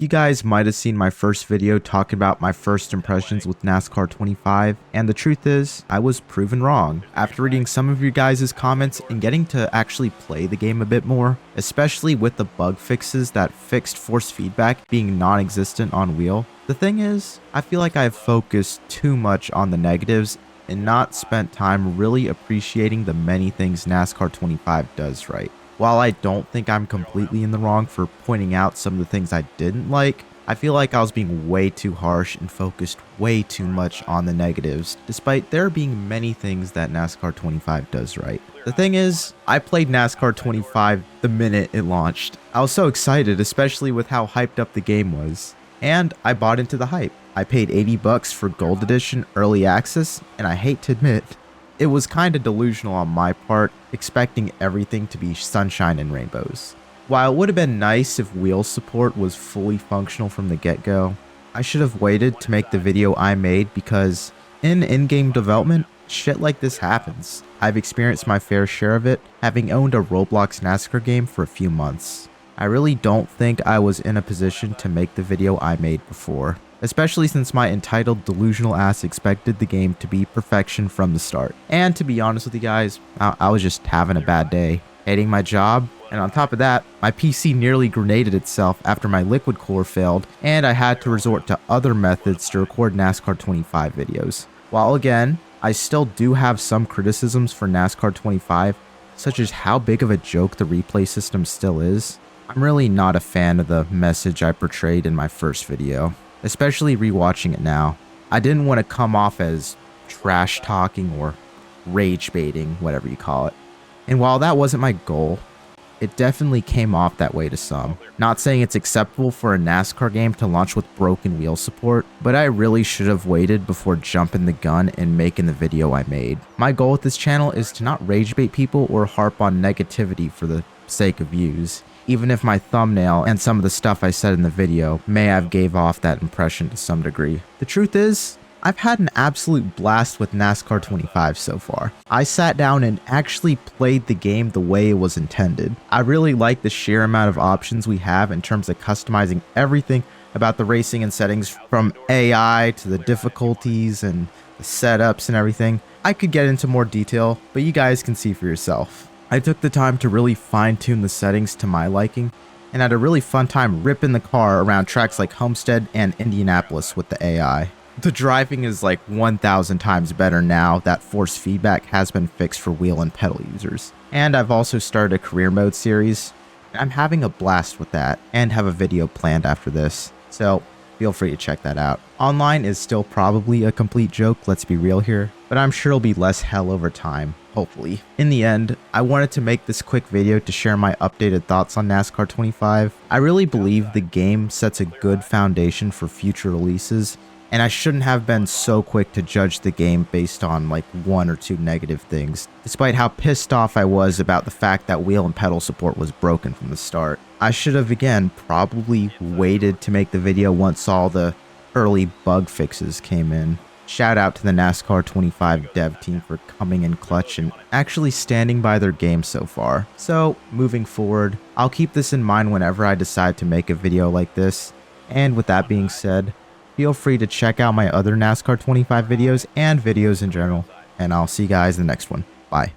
You guys might have seen my first video talking about my first impressions with NASCAR 25, and the truth is, I was proven wrong. After reading some of your guys' comments and getting to actually play the game a bit more, especially with the bug fixes that fixed force feedback being non-existent on wheel, the thing is, I feel like I've focused too much on the negatives and not spent time really appreciating the many things NASCAR 25 does right. While I don't think I'm completely in the wrong for pointing out some of the things I didn't like, I feel like I was being way too harsh and focused way too much on the negatives, despite there being many things that NASCAR 25 does right. The thing is, I played NASCAR 25 the minute it launched. I was so excited, especially with how hyped up the game was. And I bought into the hype. I paid $80 for Gold Edition Early Access, and I hate to admit, it was kinda delusional on my part, expecting everything to be sunshine and rainbows. While it would have been nice if wheel support was fully functional from the get-go, I should have waited to make the video I made because in-game development, shit like this happens. I've experienced my fair share of it, having owned a Roblox NASCAR game for a few months. I really don't think I was in a position to make the video I made before, especially since my entitled delusional ass expected the game to be perfection from the start. And to be honest with you guys, I was just having a bad day, hating my job, and on top of that, my PC nearly grenaded itself after my liquid cooler failed, and I had to resort to other methods to record NASCAR 25 videos. While again, I still do have some criticisms for NASCAR 25, such as how big of a joke the replay system still is, I'm really not a fan of the message I portrayed in my first video, especially rewatching it now. I didn't want to come off as trash talking or rage baiting, whatever you call it. And while that wasn't my goal, it definitely came off that way to some. Not saying it's acceptable for a NASCAR game to launch with broken wheel support, but I really should have waited before jumping the gun and making the video I made. My goal with this channel is to not rage bait people or harp on negativity for the sake of views, even if my thumbnail and some of the stuff I said in the video may have gave off that impression to some degree. The truth is, I've had an absolute blast with NASCAR 25 so far. I sat down and actually played the game the way it was intended. I really like the sheer amount of options we have in terms of customizing everything about the racing and settings, from AI to the difficulties and the setups and everything. I could get into more detail, but you guys can see for yourself. I took the time to really fine-tune the settings to my liking, and had a really fun time ripping the car around tracks like Homestead and Indianapolis with the AI. The driving is like 1,000 times better now that force feedback has been fixed for wheel and pedal users. And I've also started a career mode series. I'm having a blast with that, and have a video planned after this, so feel free to check that out. Online is still probably a complete joke, let's be real here, but I'm sure it'll be less hell over time. Hopefully. In the end, I wanted to make this quick video to share my updated thoughts on NASCAR 25. I really believe the game sets a good foundation for future releases, and I shouldn't have been so quick to judge the game based on like one or two negative things, despite how pissed off I was about the fact that wheel and pedal support was broken from the start. I should have again probably waited to make the video once all the early bug fixes came in. Shout out to the NASCAR 25 dev team for coming in clutch and actually standing by their game so far. So, moving forward, I'll keep this in mind whenever I decide to make a video like this. And with that being said, feel free to check out my other NASCAR 25 videos and videos in general. And I'll see you guys in the next one. Bye.